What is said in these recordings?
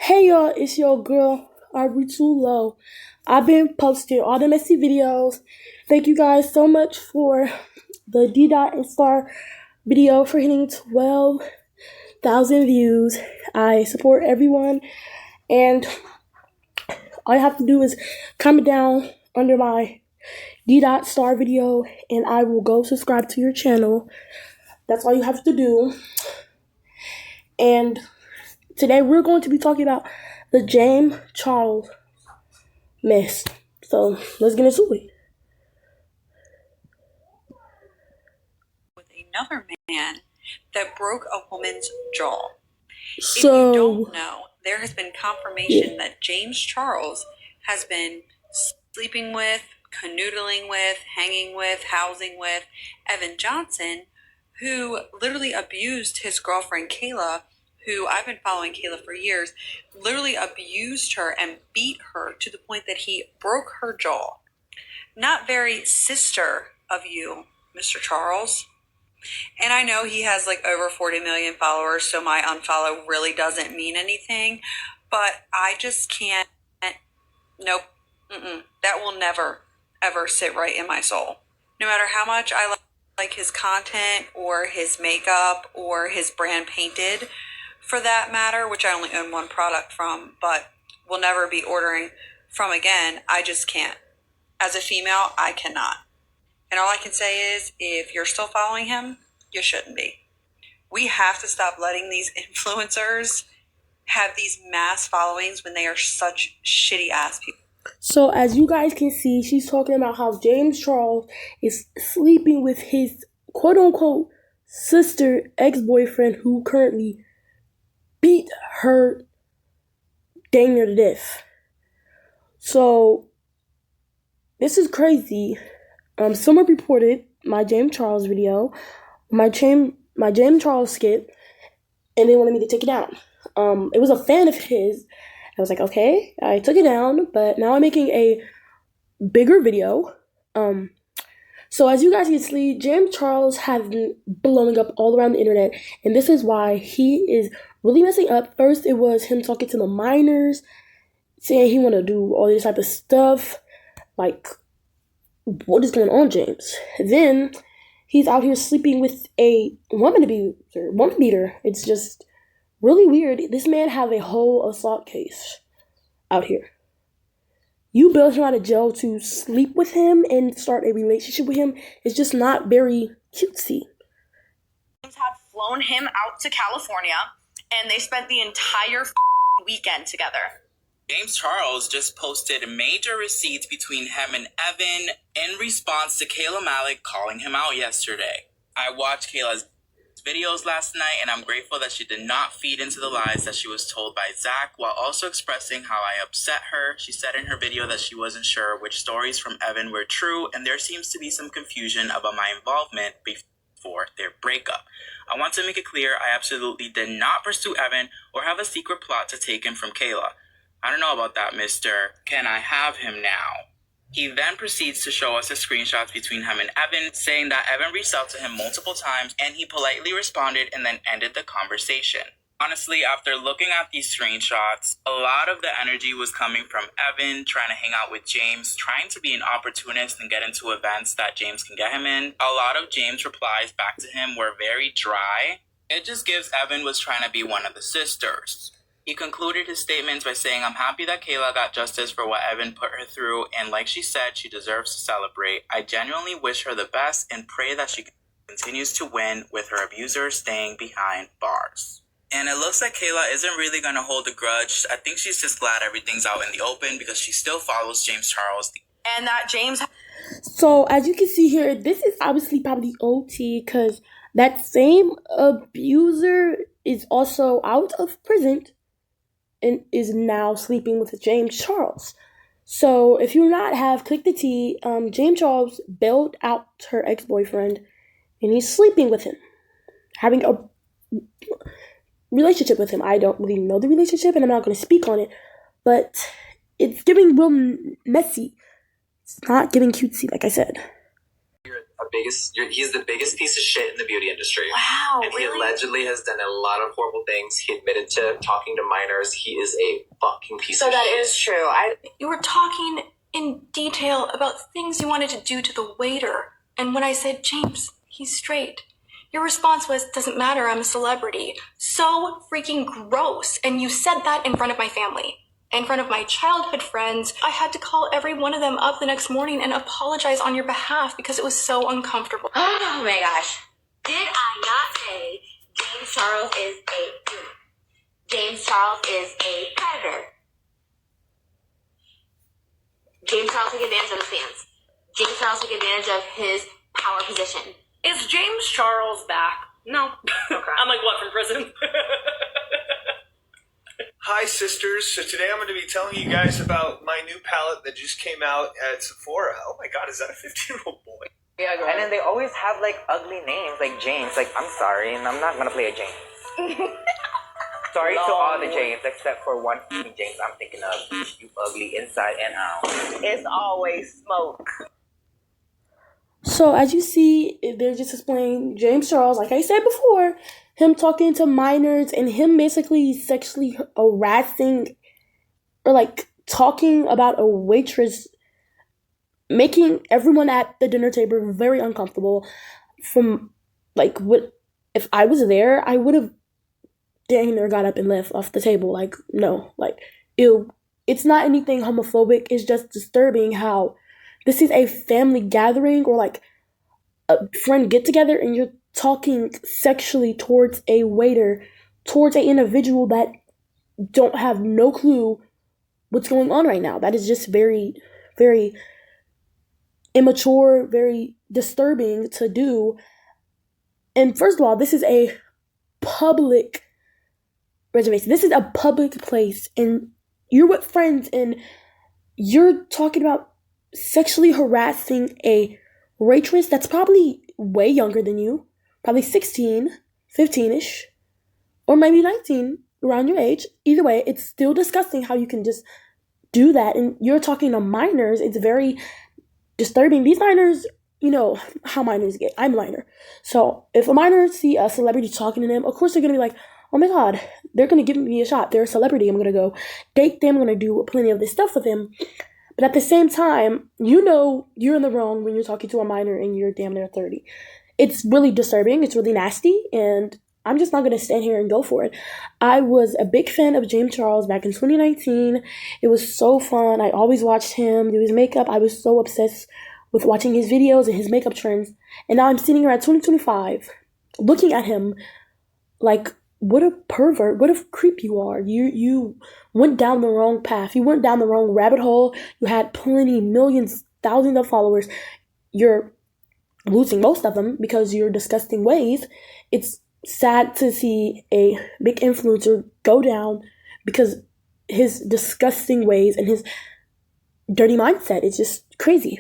Hey y'all, it's your girl, Aubrey Too Low. I've been posting all the messy videos. Thank you guys so much for the D Dot and Star video for hitting 12,000 views. I support everyone, and all you have to do is comment down under my D Dot Star video, and I will go subscribe to your channel. That's all you have to do. And today we're going to be talking about the James Charles mess. So let's get into it. With another man that broke a woman's jaw. If you don't know, there has been confirmation that James Charles has been sleeping with, canoodling with, hanging with, housing with Evan Johnson, who literally abused his girlfriend Kayla, who I've been following Kayla for years, literally abused her and beat her to the point that he broke her jaw. Not very sister of you, Mr. Charles. And I know he has like over 40 million followers, so my unfollow really doesn't mean anything, but I just can't, nope, that will never, ever sit right in my soul. No matter how much I like his content or his makeup or his brand Painted, for that matter, which I only own one product from, but will never be ordering from again, I just can't. As a female, I cannot. And all I can say is, if you're still following him, you shouldn't be. We have to stop letting these influencers have these mass followings when they are such shitty ass people. So as you guys can see, she's talking about how James Charles is sleeping with his quote unquote sister ex-boyfriend who currently beat her dang near to death. So this is crazy. Someone reported my James Charles video, my James Charles skit, and they wanted me to take it down. It was a fan of his. I was like, okay, I took it down, but now I'm making a bigger video. So as you guys can see, James Charles has been blowing up all around the internet, and this is why he is really messing up. First, it was him talking to the minors, saying he want to do all this type of stuff. Like, what is going on, James? Then he's out here sleeping with a woman beater. It's just really weird. This man have a whole assault case out here. You bailed him out of jail to sleep with him and start a relationship with him. It's just not very cutesy. Had flown him out to California, and they spent the entire weekend together. James Charles just posted major receipts between him and Evan in response to Kayla Malik calling him out yesterday. I watched Kayla's videos last night, and I'm grateful that she did not feed into the lies that she was told by Zach, while also expressing how I upset her. She said in her video that she wasn't sure which stories from Evan were true, and there seems to be some confusion about my involvement before their breakup. I want to make it clear I absolutely did not pursue Evan or have a secret plot to take him from Kayla. I don't know about that, mister. Can I have him now? He then proceeds to show us the screenshots between him and Evan, saying that Evan reached out to him multiple times and he politely responded and then ended the conversation. Honestly, after looking at these screenshots, a lot of the energy was coming from Evan trying to hang out with James, trying to be an opportunist and get into events that James can get him in. A lot of James' replies back to him were very dry. It just gives Evan was trying to be one of the sisters. He concluded his statements by saying, I'm happy that Kayla got justice for what Evan put her through, and like she said, she deserves to celebrate. I genuinely wish her the best and pray that she continues to win with her abuser staying behind bars. And it looks like Kayla isn't really going to hold a grudge. I think she's just glad everything's out in the open because she still follows James Charles. And that James... So as you can see here, this is obviously probably OT because that same abuser is also out of prison and is now sleeping with James Charles. So if you not have clicked the T, James Charles bailed out her ex-boyfriend and he's sleeping with him, having a relationship with him. I don't really know the relationship and I'm not going to speak on it, but it's giving real messy. It's not giving cutesy, like I said. he's the biggest piece of shit in the beauty industry. Wow, and really? he allegedly has done a lot of horrible things. He admitted to talking to minors. He is a fucking piece of shit. So that is true. You were talking in detail about things you wanted to do to the waiter. And when I said, James, he's straight, your response was, doesn't matter, I'm a celebrity. So freaking gross. And you said that in front of my family. In front of my childhood friends. I had to call every one of them up the next morning and apologize on your behalf because it was so uncomfortable. Oh my gosh. Did I not say James Charles is James Charles is a predator? James Charles took advantage of his fans. James Charles took advantage of his power position. Is James Charles back? No. Okay. I'm like, what, from prison? Hi, sisters. So today I'm going to be telling you guys about my new palette that just came out at Sephora. Oh my god, is that a 15-year-old boy? Yeah, and then they always have like ugly names, like James. Like, I'm sorry, and I'm not going to play a James. Sorry to all the James, except for one James I'm thinking of. You ugly inside and out. It's always smoke. So as you see, they're just explaining James Charles, like I said before, him talking to minors and him basically sexually harassing or like talking about a waitress, making everyone at the dinner table very uncomfortable. From like, what if I was there, I would have dang near got up and left off the table. Like, no, like, ew. It's not anything homophobic. It's just disturbing how this is a family gathering or like a friend get together and you're talking sexually towards a waiter, towards an individual that don't have no clue what's going on right now. That is just very, very immature, very disturbing to do. And first of all, this is a public reservation. This is a public place and you're with friends and you're talking about sexually harassing a waitress that's probably way younger than you, probably 16, 15-ish, or maybe 19, around your age. Either way, it's still disgusting how you can just do that. And you're talking to minors. It's very disturbing. These minors, you know how minors get. I'm a minor. So if a minor see a celebrity talking to them, of course they're going to be like, oh my god, they're going to give me a shot. They're a celebrity. I'm going to go date them. I'm going to do plenty of this stuff with them. But at the same time, you know you're in the wrong when you're talking to a minor and you're damn near 30. It's really disturbing. It's really nasty. And I'm just not going to stand here and go for it. I was a big fan of James Charles back in 2019. It was so fun. I always watched him do his makeup. I was so obsessed with watching his videos and his makeup trends. And now I'm sitting here at 2025 looking at him like, what a pervert, what a creep you are. You went down the wrong path. You went down the wrong rabbit hole. You had plenty, millions, thousands of followers. You're losing most of them because of your disgusting ways. It's sad to see a big influencer go down because his disgusting ways and his dirty mindset is just crazy.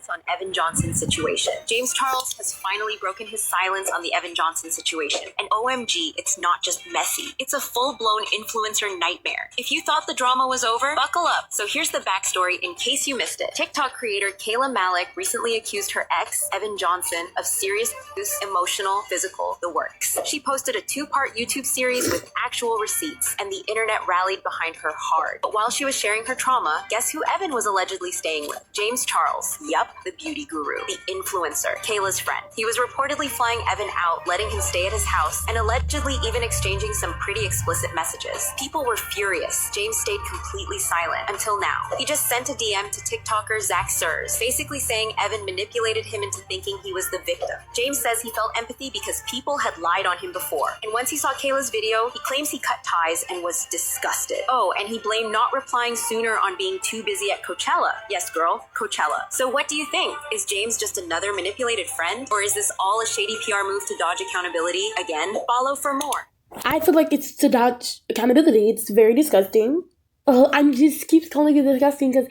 On Evan Johnson's situation. James Charles has finally broken his silence on the Evan Johnson situation. And OMG, it's not just messy. It's a full-blown influencer nightmare. If you thought the drama was over, buckle up. So here's the backstory in case you missed it. TikTok creator Kayla Malik recently accused her ex, Evan Johnson, of serious abuse, emotional, physical, the works. She posted a 2-part YouTube series with actual receipts, and the internet rallied behind her hard. But while she was sharing her trauma, guess who Evan was allegedly staying with? James Charles. Yup, the beauty guru, the influencer, Kayla's friend. He was reportedly flying Evan out, letting him stay at his house, and allegedly even exchanging some pretty explicit messages. People were furious. James stayed completely silent until now. He just sent a DM to TikToker Zach Surs, basically saying Evan manipulated him into thinking he was the victim. James says he felt empathy because people had lied on him before. And once he saw Kayla's video, he claims he cut ties and was disgusted. Oh, and he blamed not replying sooner on being too busy at Coachella. Yes, girl, Coachella. So what do you think? Is James just another manipulated friend? Or is this all a shady PR move to dodge accountability? Again, follow for more. I feel like it's to dodge accountability. It's very disgusting. I just keep calling it disgusting because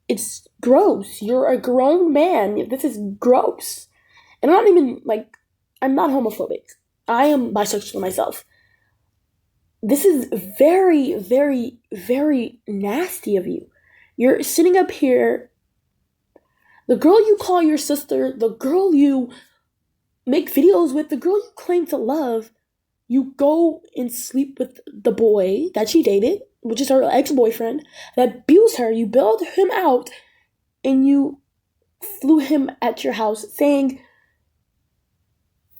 it's gross. You're a grown man. This is gross. And I'm not even, like, I'm not homophobic. I am bisexual myself. This is very, very, very nasty of you. You're sitting up here The girl you call your sister, the girl you make videos with, the girl you claim to love, you go and sleep with the boy that she dated, which is her ex-boyfriend, that abused her. You bailed him out, and you flew him at your house, saying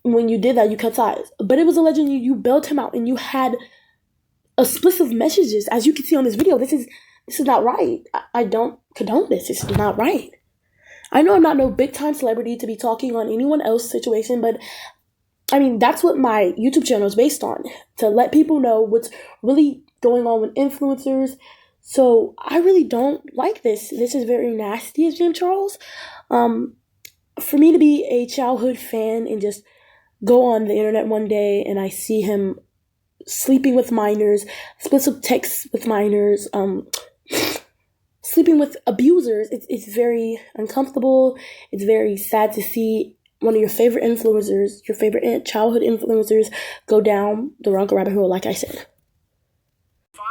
when you did that, you cut ties. But it was alleged you bailed him out, and you had explicit messages, as you can see on this video. This is not right. I don't condone this. This is not right. I know I'm not no big-time celebrity to be talking on anyone else's situation, but I mean, that's what my YouTube channel is based on, to let people know what's really going on with influencers. So I really don't like this. This is very nasty of James Charles. For me to be a childhood fan and just go on the internet one day and I see him sleeping with minors, explicit texts with minors, sleeping with abusers, it's very uncomfortable. It's very sad to see one of your favorite influencers, your favorite childhood influencers, go down the wrong rabbit hole, like I said.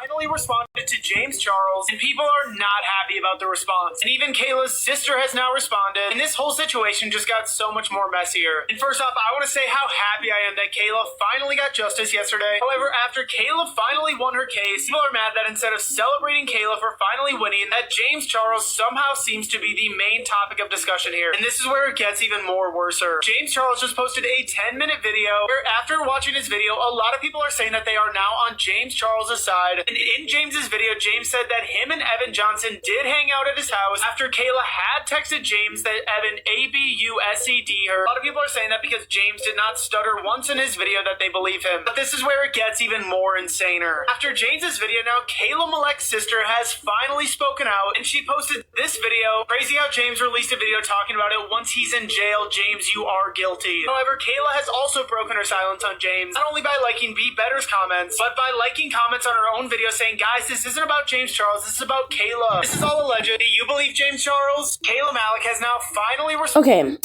Finally responded to James Charles, and people are not happy about the response. And even Kayla's sister has now responded, and this whole situation just got so much more messier. And first off, I want to say how happy I am that Kayla finally got justice yesterday. However, after Kayla finally won her case, people are mad that instead of celebrating Kayla for finally winning, that James Charles somehow seems to be the main topic of discussion here. And this is where it gets even more worser. James Charles just posted a 10-minute video where after watching his video, a lot of people are saying that they are now on James Charles' side. And in James's video, James said that him and Evan Johnson did hang out at his house after Kayla had texted James that Evan ABUSED her. A lot of people are saying that because James did not stutter once in his video that they believe him. But this is where it gets even more insaner. After James's video now, Kayla Malek's sister has finally spoken out, and she posted this video. Crazy how James released a video talking about it. Once he's in jail, James, you are guilty. However, Kayla has also broken her silence on James, not only by liking Be Better's comments, but by liking comments on her own video saying, guys, this isn't about James Charles, this is about Kayla. This is all alleged. Do you believe James Charles? Kayla Malek has now finally Okay.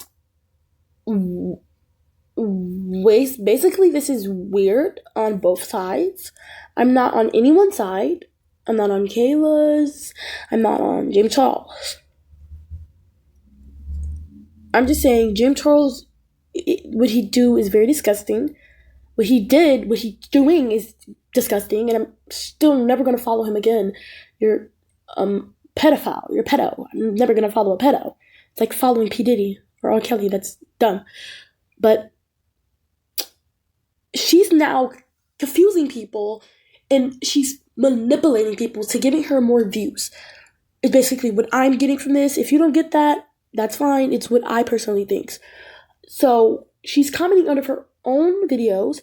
Basically, this is weird on both sides. I'm not on anyone's side. I'm not on Kayla's. I'm not on James Charles. I'm just saying, James Charles, what he do is very disgusting. What he's doing is disgusting, and I'm still never going to follow him again. You're pedophile. You're a pedo. I'm never going to follow a pedo. It's like following P. Diddy or R. Kelly. That's dumb. But she's now confusing people, and she's manipulating people to giving her more views. It's basically what I'm getting from this. If you don't get that, that's fine. It's what I personally think. So she's commenting under her own videos,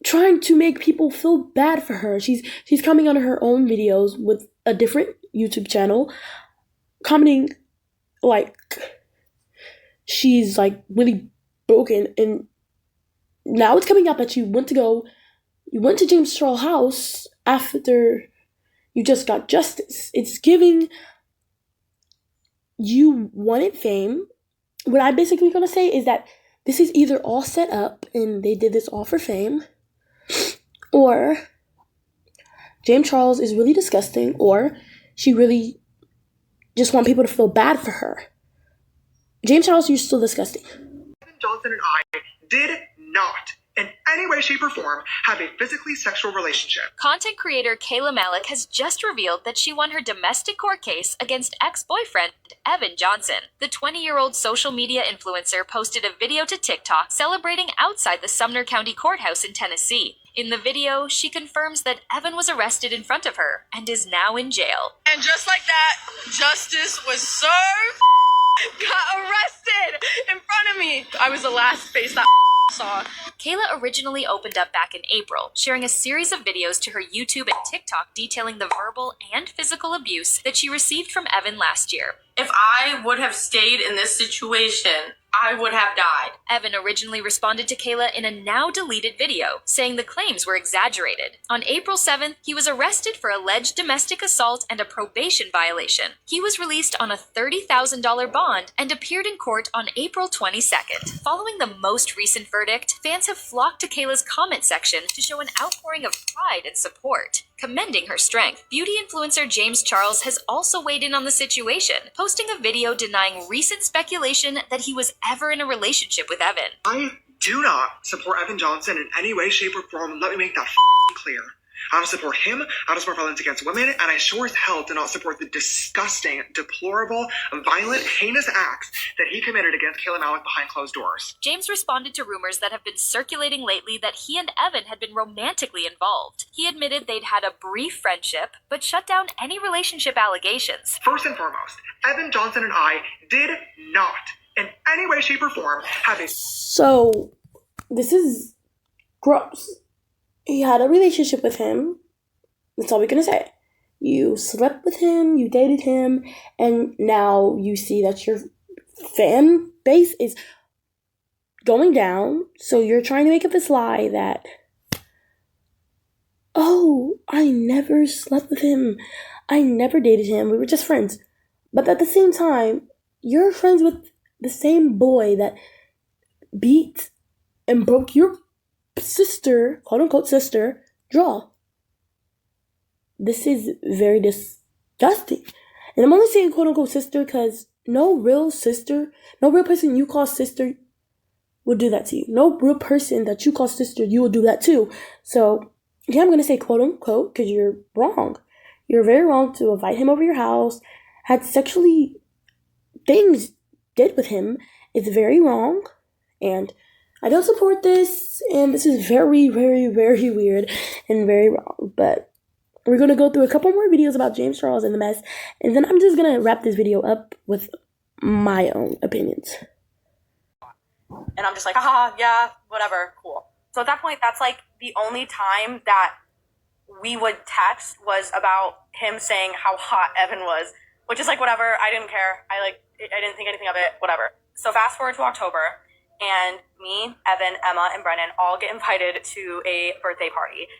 trying to make people feel bad for her. She's coming on her own videos with a different YouTube channel, commenting like she's like really broken. And now it's coming out that you went to James Charles' house after you just got justice. It's giving you wanted fame. What I'm basically gonna say is that this is either all set up and they did this all for fame, or James Charles is really disgusting, or she really just want people to feel bad for her. James Charles, you're still disgusting. Evan Johnson and I did not, in any way, shape, or form, have a physically sexual relationship. Content creator Kayla Malek has just revealed that she won her domestic court case against ex-boyfriend Evan Johnson. The 20-year-old social media influencer posted a video to TikTok celebrating outside the Sumner County Courthouse in Tennessee. In the video, she confirms that Evan was arrested in front of her and is now in jail. And just like that, justice was served. Got arrested in front of me. I was the last face that saw. Kayla originally opened up back in April, sharing a series of videos to her YouTube and TikTok detailing the verbal and physical abuse that she received from Evan last year. If I would have stayed in this situation, I would have died. Evan originally responded to Kayla in a now-deleted video, saying the claims were exaggerated. On April 7th, he was arrested for alleged domestic assault and a probation violation. He was released on a $30,000 bond and appeared in court on April 22nd. Following the most recent verdict, fans have flocked to Kayla's comment section to show an outpouring of pride and support. commending her strength. Beauty influencer James Charles has also weighed in on the situation, posting a video denying recent speculation that he was ever in a relationship with Evan. I do not support Evan Johnson in any way, shape, or form. Let me make that clear. I don't support him, I don't support violence against women, and I sure as hell do not support the disgusting, deplorable, violent, heinous acts that he committed against Kayla Malik behind closed doors. James responded to rumors that have been circulating lately that he and Evan had been romantically involved. He admitted they'd had a brief friendship, but shut down any relationship allegations. First and foremost, Evan Johnson and I did not, in any way, shape, or form, have a... So, this is gross. He had a relationship with him. That's all we're gonna say. You slept with him, you dated him, and now you see that your fan base is going down. So you're trying to make up this lie that, oh, I never slept with him. I never dated him. We were just friends. But at the same time, you're friends with the same boy that beat and broke your sister, quote unquote sister, jaw. This is very disgusting. And I'm only saying quote unquote sister because no real sister, no real person you call sister will do that to you. No real person that you call sister, you will do that too. So, yeah, I'm going to say quote unquote because you're wrong. You're very wrong to invite him over your house, had sexually things did with him. It's very wrong. And I don't support this, and this is very, very, very weird and very wrong. But we're going to go through a couple more videos about James Charles and the mess, and then I'm just going to wrap this video up with my own opinions. And I'm just like, haha, yeah, whatever, cool. So at that point, that's like the only time that we would text was about him saying how hot Evan was, which is like, whatever, I didn't care. I didn't think anything of it, whatever. So fast forward to October, and me, Evan, Emma, and Brennan all get invited to a birthday party.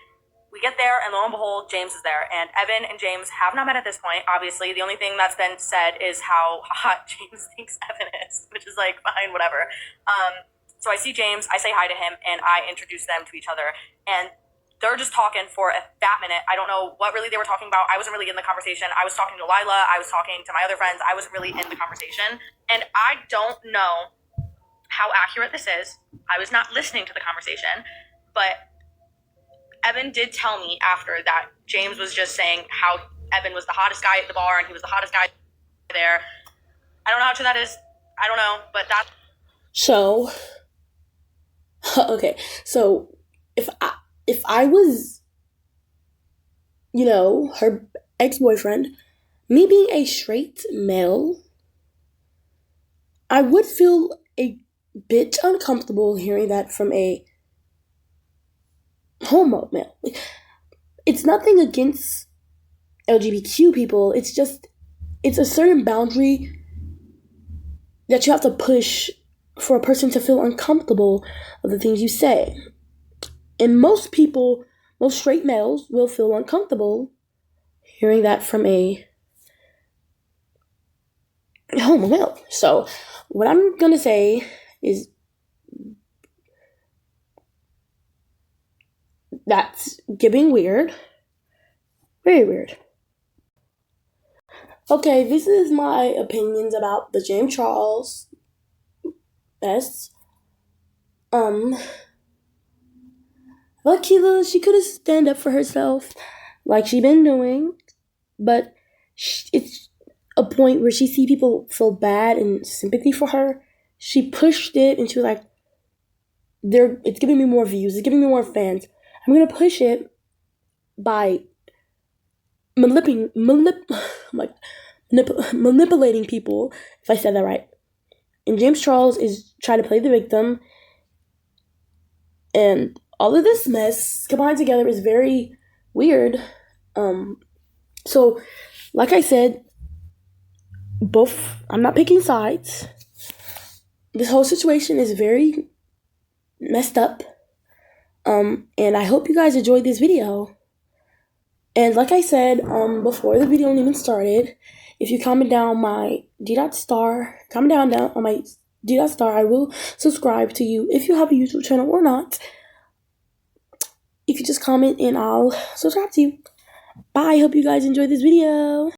We get there, and lo and behold, James is there. And Evan and James have not met at this point, obviously. The only thing that's been said is how hot James thinks Evan is, which is like, fine, whatever. So I see James, I say hi to him, and I introduce them to each other. And they're just talking for a fat minute. I don't know what really they were talking about. I wasn't really in the conversation. I was talking to Lila. I was talking to my other friends. I wasn't really in the conversation. And I don't know how accurate this is. I was not listening to the conversation, but Evan did tell me after that James was just saying how Evan was the hottest guy at the bar and he was the hottest guy there. I don't know how true that is. I don't know, but that's... So, okay, so if I was, you know, her ex-boyfriend, me being a straight male, I would feel a bit uncomfortable hearing that from a homo male. It's nothing against LGBTQ people. It's just, it's a certain boundary that you have to push for a person to feel uncomfortable of the things you say. And most people, most straight males will feel uncomfortable hearing that from a homo male. So what I'm gonna say is that's getting weird. Very weird. Okay, this is my opinions about the James Charles mess. Kayla, she could have stand up for herself like she been doing, but it's a point where she see people feel bad and sympathy for her. She pushed it and she was like, it's giving me more views, it's giving me more fans. I'm gonna push it by manipulating people, if I said that right. And James Charles is trying to play the victim. And all of this mess combined together is very weird. So, like I said, I'm not picking sides. This whole situation is very messed up. And I hope you guys enjoyed this video. And like I said, before the video even started, if you comment down my comment down on my D.Star, I will subscribe to you if you have a YouTube channel or not. If you just comment and I'll subscribe to you. Bye. Hope you guys enjoyed this video.